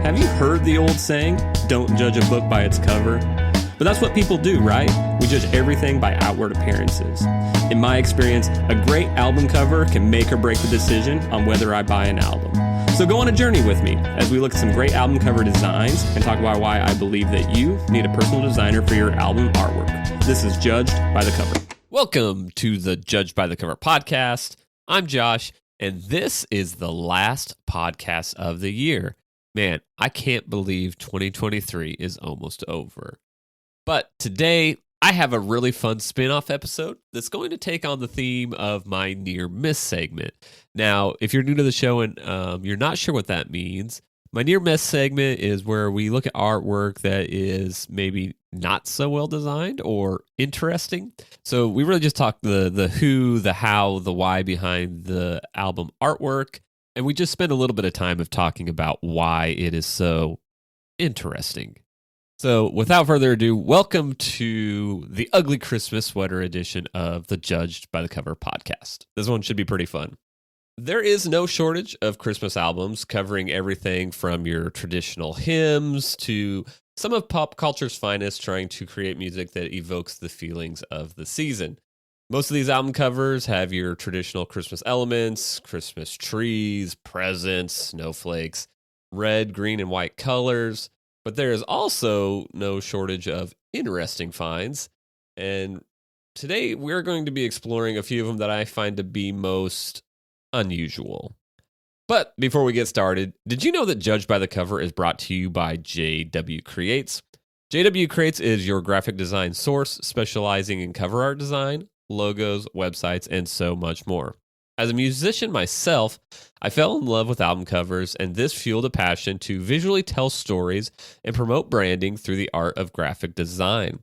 Have you heard the old saying, don't judge a book by its cover? But that's what people do, right? We judge everything by outward appearances. In my experience, a great album cover can make or break the decision on whether I buy an album. So go on a journey with me as we look at some great album cover designs and talk about why I believe that you need a personal designer for your album artwork. This is Judged by the Cover. Welcome to the Judged by the Cover podcast. I'm Josh, and this is the last podcast of the year. Man, I can't believe 2023 is almost over. But today, I have a really fun spin-off episode that's going to take on the theme of my near-miss segment. Now, if you're new to the show and you're not sure what that means, my near-miss segment is where we look at artwork that is maybe not so well designed or interesting. So we really just talk the who, the how, the why behind the album artwork. And we just spend a little bit of time of talking about why it is so interesting. So without further ado, welcome to the Ugly Christmas Sweater edition of the Judged by the Cover podcast. This one should be pretty fun. There is no shortage of Christmas albums covering everything from your traditional hymns to some of pop culture's finest, trying to create music that evokes the feelings of the season. Most of these album covers have your traditional Christmas elements, Christmas trees, presents, snowflakes, red, green, and white colors. But there is also no shortage of interesting finds. And today we're going to be exploring a few of them that I find to be most unusual. But before we get started, did you know that Judged by the Cover is brought to you by JW Creates? JW Creates is your graphic design source, specializing in cover art design, logos, websites, and so much more. As a musician myself, I fell in love with album covers, and this fueled a passion to visually tell stories and promote branding through the art of graphic design.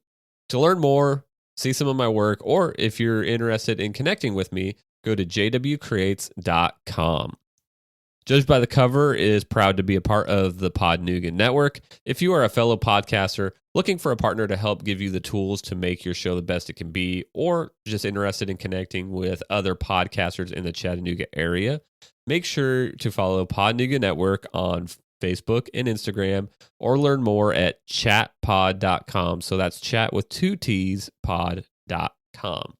To learn more, see some of my work, or if you're interested in connecting with me, go to jwcreates.com. Judged by the Cover is proud to be a part of the Podnugan Network. If you are a fellow podcaster looking for a partner to help give you the tools to make your show the best it can be, or just interested in connecting with other podcasters in the Chattanooga area, make sure to follow Podnugan Network on Facebook and Instagram, or learn more at chatpod.com. So that's chat with two T's, pod.com.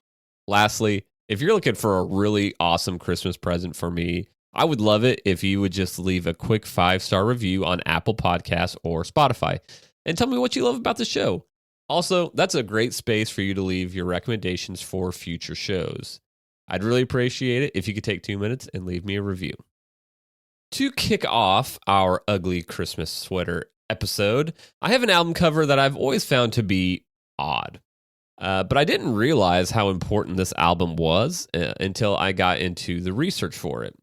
Lastly, if you're looking for a really awesome Christmas present for me, I would love it if you would just leave a quick 5-star review on Apple Podcasts or Spotify and tell me what you love about the show. Also, that's a great space for you to leave your recommendations for future shows. I'd really appreciate it if you could take 2 minutes and leave me a review. To kick off our Ugly Christmas Sweater episode, I have an album cover that I've always found to be odd. But I didn't realize how important this album was until I got into the research for it.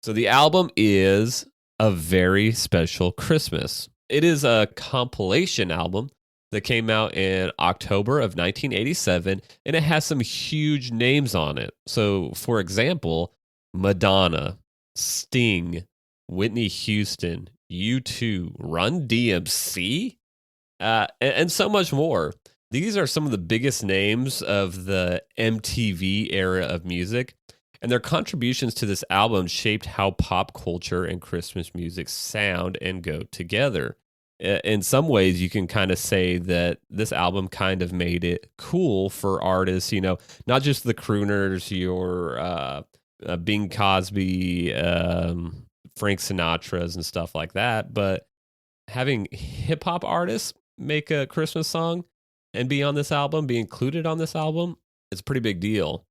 So the album is A Very Special Christmas. It is a compilation album that came out in October of 1987, and it has some huge names on it. So, for example, Madonna, Sting, Whitney Houston, U2, Run DMC, and so much more. These are some of the biggest names of the MTV era of music, and their contributions to this album shaped how pop culture and Christmas music sound and go together. In some ways, you can kind of say that this album kind of made it cool for artists, not just the crooners, your Bing Crosby, Frank Sinatra's and stuff like that, but having hip-hop artists make a Christmas song and be on this album, be included on this album, it's a pretty big deal.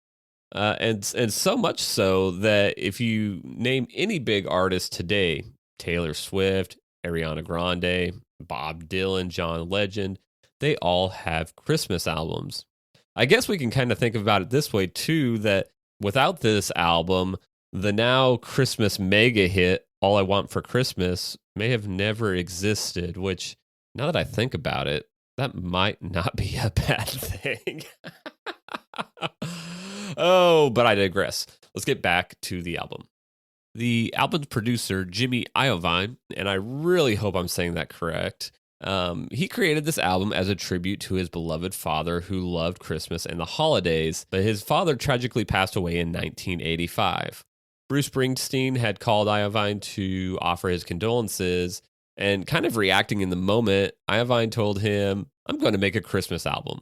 And so much so that if you name any big artist today, Taylor Swift, Ariana Grande, Bob Dylan, John Legend, they all have Christmas albums. I guess we can kind of think about it this way too, that without this album, the now Christmas mega hit, All I Want for Christmas, may have never existed, which now that I think about it, that might not be a bad thing. Oh, but I digress. Let's get back to the album. The album's producer, Jimmy Iovine, and I really hope I'm saying that correct, he created this album as a tribute to his beloved father who loved Christmas and the holidays, but his father tragically passed away in 1985. Bruce Springsteen had called Iovine to offer his condolences, And kind of reacting in the moment, Iovine told him, I'm going to make a Christmas album.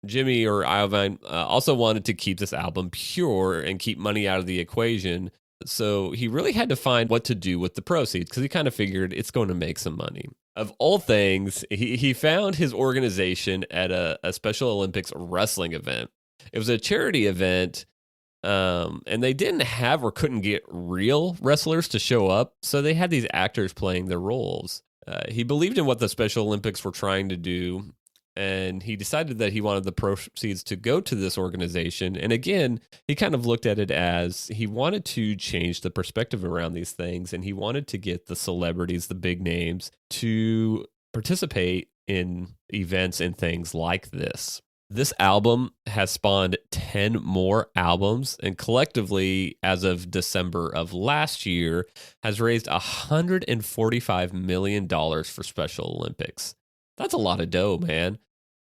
Jimmy or Iovine also wanted to keep this album pure and keep money out of the equation. So he really had to find what to do with the proceeds because he kind of figured it's going to make some money. Of all things, he found his organization at a Special Olympics wrestling event. It was a charity event, and they didn't have or couldn't get real wrestlers to show up, so they had these actors playing their roles. He believed in what the Special Olympics were trying to do, and he decided that he wanted the proceeds to go to this organization. And again, he kind of looked at it as he wanted to change the perspective around these things, and he wanted to get the celebrities, the big names, to participate in events and things like this. This album has spawned 10 more albums, and collectively, as of December of last year, has raised $145 million for Special Olympics. That's a lot of dough, man.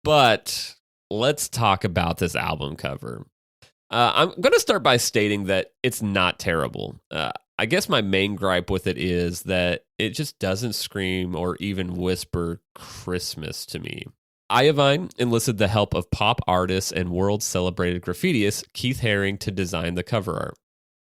But let's talk about this album cover. I'm going to start by stating that it's not terrible. I guess my main gripe with it is that it just doesn't scream or even whisper Christmas to me. Iovine enlisted the help of pop artist and world-celebrated graffitiist Keith Haring to design the cover art.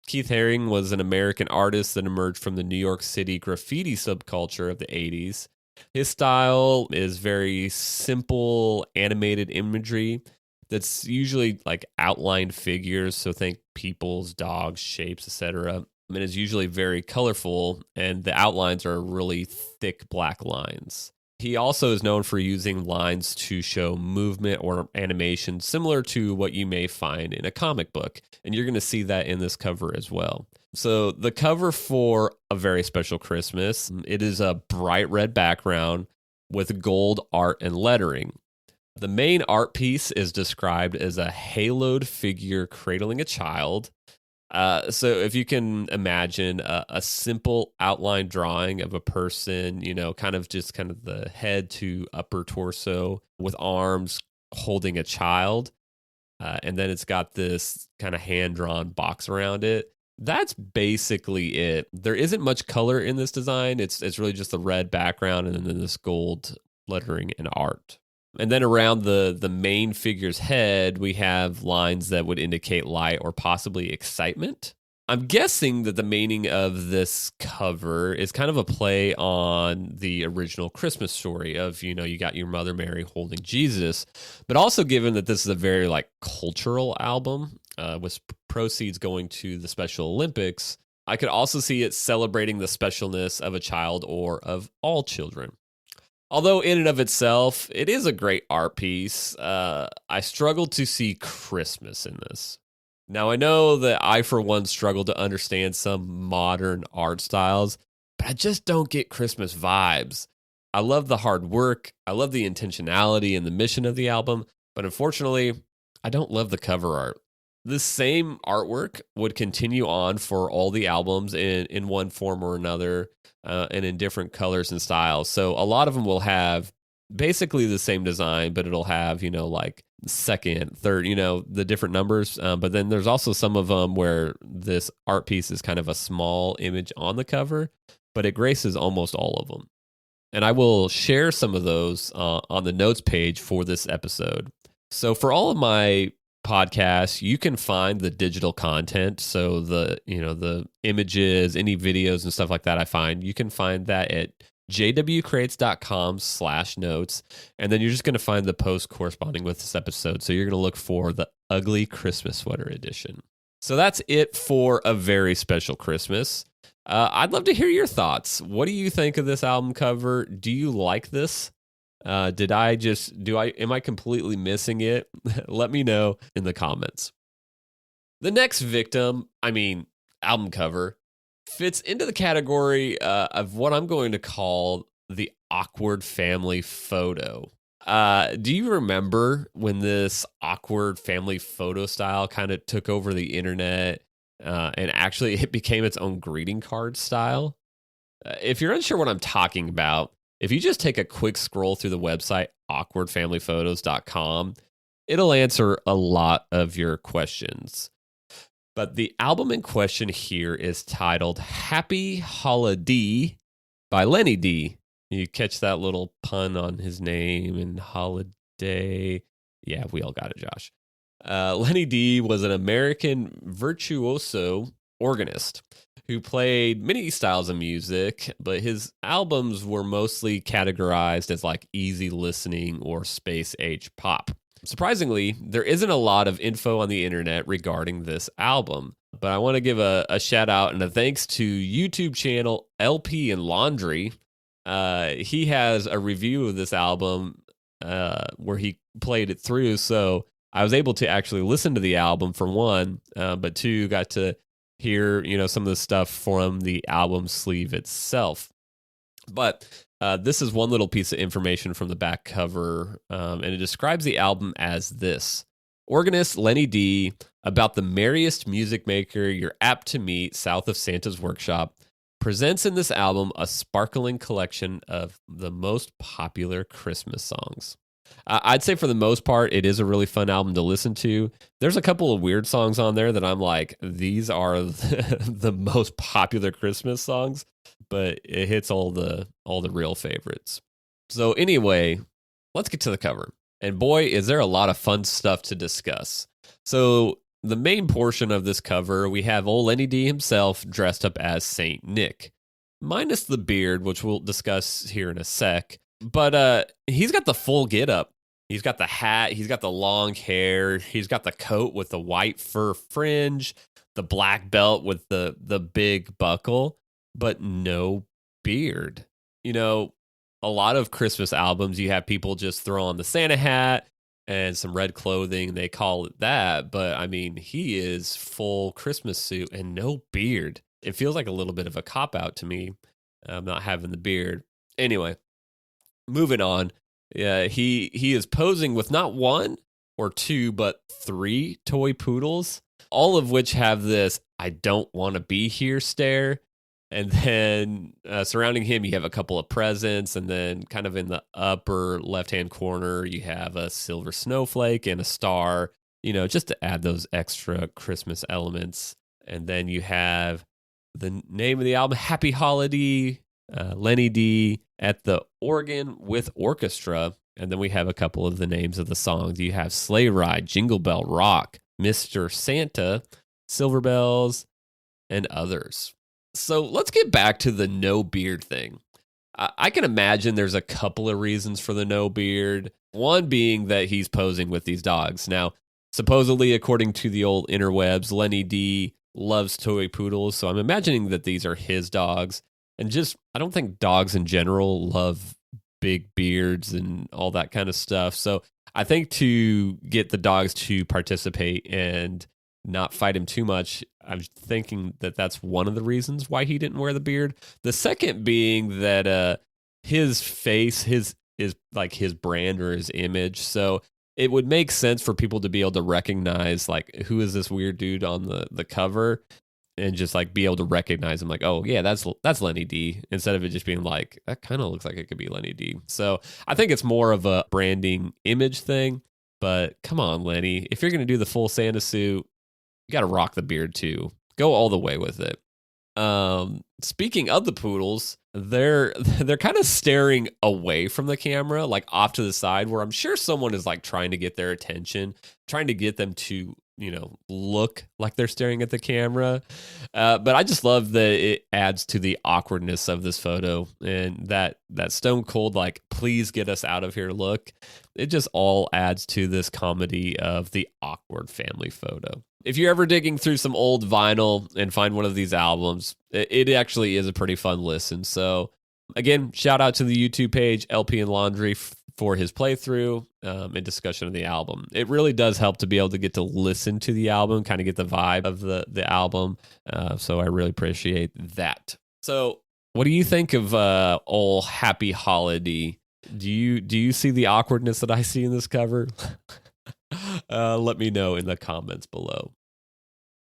Keith Haring was an American artist that emerged from the New York City graffiti subculture of the 80s. His style is very simple, animated imagery that's usually like outlined figures, so think people's, dogs, shapes, etc. And is usually very colorful, and the outlines are really thick black lines. He also is known for using lines to show movement or animation similar to what you may find in a comic book. And you're going to see that in this cover as well. So the cover for A Very Special Christmas, it is a bright red background with gold art and lettering. The main art piece is described as a haloed figure cradling a child. So if you can imagine a simple outline drawing of a person, kind of the head to upper torso with arms holding a child. And then it's got this kind of hand-drawn box around it. That's basically it. There isn't much color in this design. It's really just the red background and then this gold lettering and art. And then around the main figure's head, we have lines that would indicate light or possibly excitement. I'm guessing that the meaning of this cover is kind of a play on the original Christmas story of, you got your Mother Mary holding Jesus, but also given that this is a very cultural album with proceeds going to the Special Olympics, I could also see it celebrating the specialness of a child or of all children. Although in and of itself, it is a great art piece, I struggled to see Christmas in this. Now, I know that I, for one, struggle to understand some modern art styles, but I just don't get Christmas vibes. I love the hard work, I love the intentionality and the mission of the album, but unfortunately, I don't love the cover art. This same artwork would continue on for all the albums in one form or another, and in different colors and styles. So a lot of them will have basically the same design, but it'll have, second, third, the different numbers. But then there's also some of them where this art piece is kind of a small image on the cover, but it graces almost all of them. And I will share some of those on the notes page for this episode. So for all of my podcasts, you can find the digital content. So the images, any videos and stuff like that I find, you can find that at jwcrates.com/notes. And then you're just going to find the post corresponding with this episode. So you're going to look for the Ugly Christmas Sweater edition. So that's it for A Very Special Christmas. I'd love to hear your thoughts. What do you think of this album cover? Do you like this? Am I completely missing it? Let me know in the comments. The next victim, album cover, fits into the category of what I'm going to call the awkward family photo. Do you remember when this awkward family photo style kind of took over the internet and actually it became its own greeting card style? If you're unsure what I'm talking about, if you just take a quick scroll through the website, awkwardfamilyphotos.com, it'll answer a lot of your questions. But the album in question here is titled Happy Holiday by Lenny D. You catch that little pun on his name and holiday. Yeah, we all got it, Josh. Lenny D was an American virtuoso organist who played many styles of music, but his albums were mostly categorized as like easy listening or space age pop. Surprisingly, there isn't a lot of info on the internet regarding this album, but I want to give a shout out and a thanks to YouTube channel LP and Laundry. He has a review of this album where he played it through, so I was able to actually listen to the album for one, but two, got to hear some of the stuff from the album sleeve itself. But this is one little piece of information from the back cover, and it describes the album as this: organist Lenny D, about the merriest music maker you're apt to meet south of Santa's workshop, presents in this album a sparkling collection of the most popular Christmas songs. I'd say for the most part, it is a really fun album to listen to. There's a couple of weird songs on there that I'm like, these are the most popular Christmas songs, but it hits all the real favorites. So anyway, let's get to the cover. And boy, is there a lot of fun stuff to discuss. So the main portion of this cover, we have old Lenny D himself dressed up as Saint Nick, minus the beard, which we'll discuss here in a sec. But he's got the full get up. He's got the hat. He's got the long hair. He's got the coat with the white fur fringe, the black belt with the big buckle, but no beard. A lot of Christmas albums, you have people just throw on the Santa hat and some red clothing. They call it that. But I mean, he is full Christmas suit and no beard. It feels like a little bit of a cop out to me, not having the beard. Anyway. Moving on, he is posing with not one or two, but 3 toy poodles, all of which have this "I don't want to be here" stare. And then surrounding him, you have a couple of presents. And then kind of in the upper left-hand corner, you have a silver snowflake and a star, just to add those extra Christmas elements. And then you have the name of the album, Happy Holiday, Lenny D at the organ with orchestra. And then we have a couple of the names of the songs. You have Sleigh Ride, Jingle Bell Rock, Mr. Santa, Silver Bells, and others. So let's get back to the no beard thing. I can imagine there's a couple of reasons for the no beard. One being that he's posing with these dogs. Now, supposedly, according to the old interwebs, Lenny D loves toy poodles. So I'm imagining that these are his dogs. And just, I don't think dogs in general love big beards and all that kind of stuff. So I think to get the dogs to participate and not fight him too much, I'm thinking that that's one of the reasons why he didn't wear the beard. The second being that his face is like his brand or his image. So it would make sense for people to be able to recognize, like, who is this weird dude on the cover? And just like be able to recognize him, like, oh yeah, that's Lenny D, instead of it just being like, that kind of looks like it could be Lenny D. So I think it's more of a branding image thing. But come on, Lenny, if you're gonna do the full Santa suit, you got to rock the beard too. Go all the way with it. Speaking of the poodles, they're kind of staring away from the camera, like off to the side, where I'm sure someone is like trying to get their attention, trying to get them to look like they're staring at the camera. But I just love that it adds to the awkwardness of this photo, and that stone cold, like, please get us out of here look. It just all adds to this comedy of the awkward family photo. If you're ever digging through some old vinyl and find one of these albums, it actually is a pretty fun listen. So again, shout out to the YouTube page, LP and Laundry, for his playthrough and discussion of the album. It really does help to be able to get to listen to the album, kind of get the vibe of the album. So I really appreciate that. So what do you think of old Happy Holiday? Do you see the awkwardness that I see in this cover? Let me know in the comments below.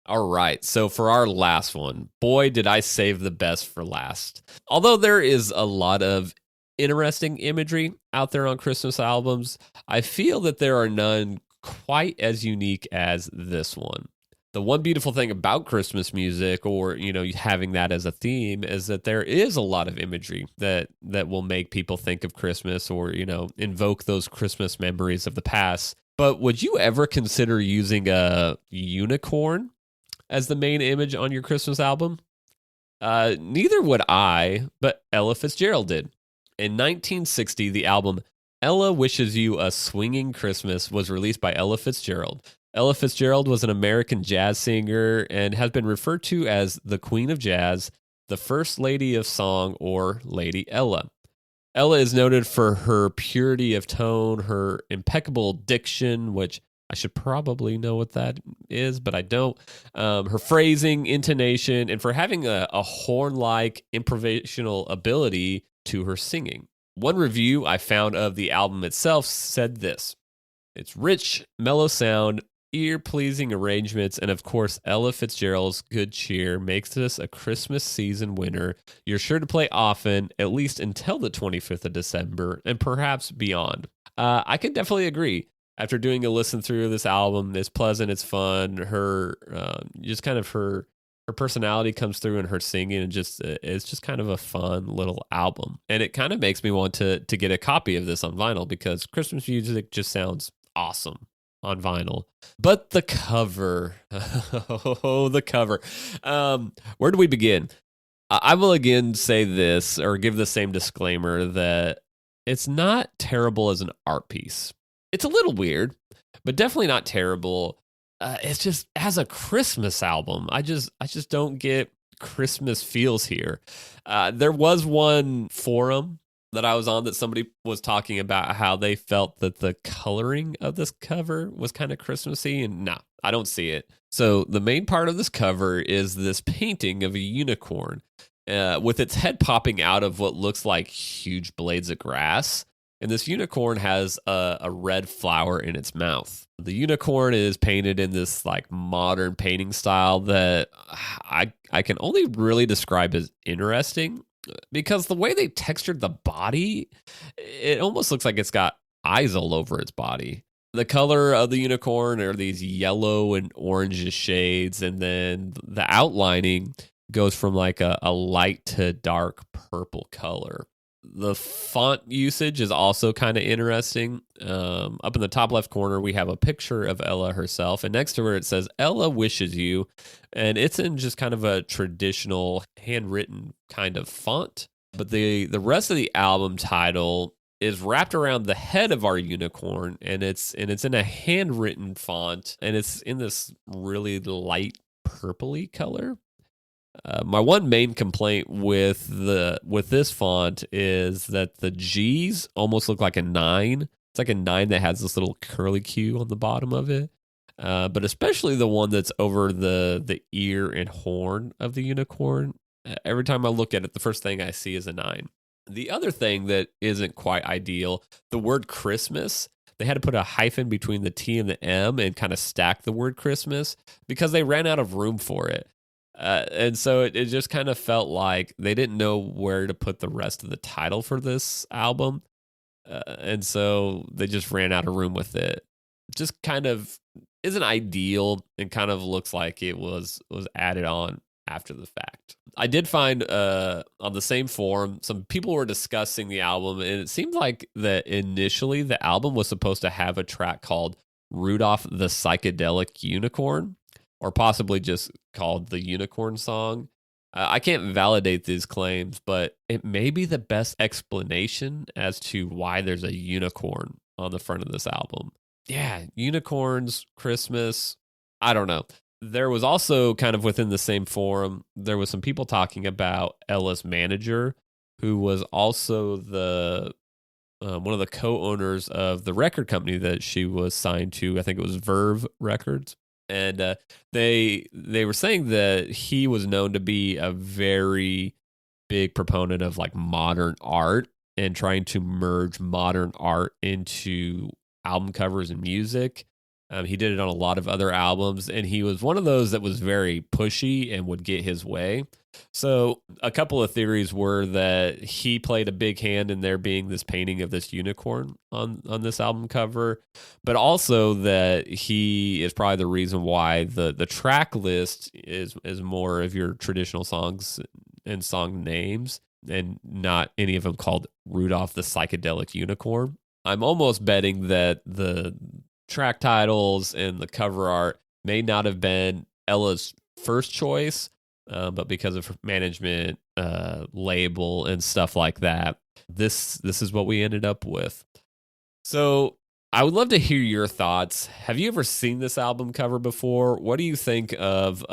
All right, so for our last one, boy, did I save the best for last. Although there is a lot of interesting imagery out there on Christmas albums, I feel that there are none quite as unique as this one. The one beautiful thing about Christmas music, or having that as a theme, is that there is a lot of imagery that will make people think of Christmas, or invoke those Christmas memories of the past. But would you ever consider using a unicorn as the main image on your Christmas album? Neither would I, but Ella Fitzgerald did. In 1960, the album Ella Wishes You a Swinging Christmas was released by Ella Fitzgerald. Ella Fitzgerald was an American jazz singer and has been referred to as the Queen of Jazz, the First Lady of Song, or Lady Ella. Ella is noted for her purity of tone, her impeccable diction, which I should probably know what that is, but I don't. Her phrasing, intonation, and for having a horn-like improvisational ability to her singing. One review I found of the album itself said this: "It's rich, mellow sound, ear-pleasing arrangements, and of course, Ella Fitzgerald's good cheer makes this a Christmas season winner you're sure to play often, at least until the 25th of December, and perhaps beyond." I can definitely agree. After doing a listen through of this album, it's pleasant, it's fun. Her her personality comes through in her singing, and it's just kind of a fun little album. And it kind of makes me want to get a copy of this on vinyl, because Christmas music just sounds awesome on vinyl. But the cover, oh, the cover. Where do we begin? I will again say this, or give the same disclaimer, that it's not terrible as an art piece. It's a little weird, but definitely not terrible. It's just, as a Christmas album, I just don't get Christmas feels here. There was one forum that I was on that somebody was talking about how they felt that the coloring of this cover was kind of Christmassy, and no, I don't see it. So the main part of this cover is this painting of a unicorn with its head popping out of what looks like huge blades of grass. And this unicorn has a red flower in its mouth. The unicorn is painted in this like modern painting style that I can only really describe as interesting, because the way they textured the body, it almost looks like it's got eyes all over its body. The color of the unicorn are these yellow and orange shades, and then the outlining goes from like a light to dark purple color. The font usage is also kind of interesting. Up in the top left corner, we have a picture of Ella herself, and next to her it says Ella Wishes You, and it's in just kind of a traditional handwritten kind of font. But the rest of the album title is wrapped around the head of our unicorn, and it's in a handwritten font, and it's in this really light purpley color. My one main complaint with this font is that the G's almost look like a 9. It's like a 9 that has this little curly Q on the bottom of it. But especially the one that's over the ear and horn of the unicorn. Every time I look at it, the first thing I see is a 9. The other thing that isn't quite ideal, the word Christmas, they had to put a hyphen between the T and the M and kind of stack the word Christmas because they ran out of room for it. And so it just kind of felt like they didn't know where to put the rest of the title for this album. And so they just ran out of room with it. Just kind of isn't ideal, and kind of looks like it was added on after the fact. I did find on the same forum, some people were discussing the album, and it seemed like that initially the album was supposed to have a track called Rudolph the Psychedelic Unicorn, or possibly just called the Unicorn Song. I can't validate these claims, but it may be the best explanation as to why there's a unicorn on the front of this album. Yeah, unicorns, Christmas, I don't know. There was also kind of within the same forum, there was some people talking about Ella's manager, who was also the one of the co-owners of the record company that she was signed to. I think it was Verve Records. And they were saying that he was known to be a very big proponent of like modern art and trying to merge modern art into album covers and music. He did it on a lot of other albums, and he was one of those that was very pushy and would get his way. So a couple of theories were that he played a big hand in there being this painting of this unicorn on this album cover, but also that he is probably the reason why the track list is more of your traditional songs and song names and not any of them called Rudolph the Psychedelic Unicorn. I'm almost betting that the track titles and the cover art may not have been Ella's first choice, but because of management, label, and stuff like that, this is what we ended up with. So I would love to hear your thoughts. Have you ever seen this album cover before? What do you think of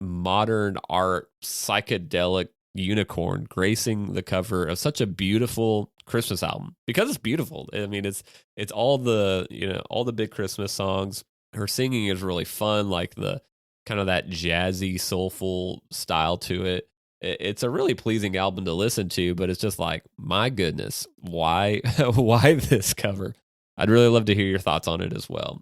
modern art psychedelic unicorn gracing the cover of such a beautiful Christmas album? Because it's beautiful. I mean, it's all the all the big Christmas songs. Her singing is really fun, like the kind of that jazzy, soulful style to it. It's a really pleasing album to listen to, but it's just like, my goodness, why this cover? I'd really love to hear your thoughts on it as well.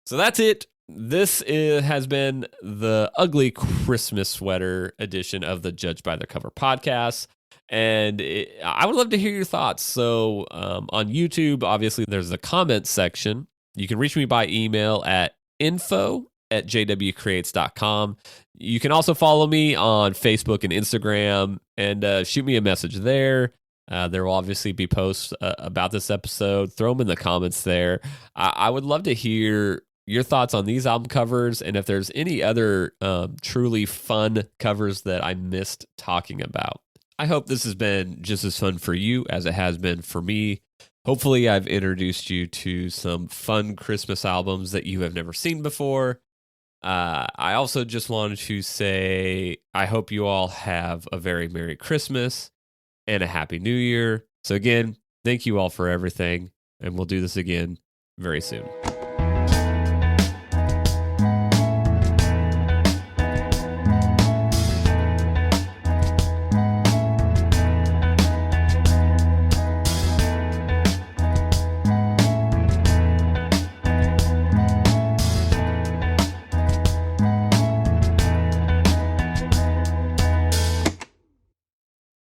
So that's it. This has been the Ugly Christmas Sweater edition of the Judge by the Cover podcast. And I would love to hear your thoughts. So on YouTube, obviously, there's the comments section. You can reach me by email at info@jwcreates.com. You can also follow me on Facebook and Instagram and shoot me a message there. There will obviously be posts about this episode. Throw them in the comments there. I would love to hear your thoughts on these album covers and if there's any other truly fun covers that I missed talking about. I hope this has been just as fun for you as it has been for me. Hopefully, I've introduced you to some fun Christmas albums that you have never seen before. I also just wanted to say I hope you all have a very Merry Christmas and a Happy New Year. So again, thank you all for everything, and we'll do this again very soon.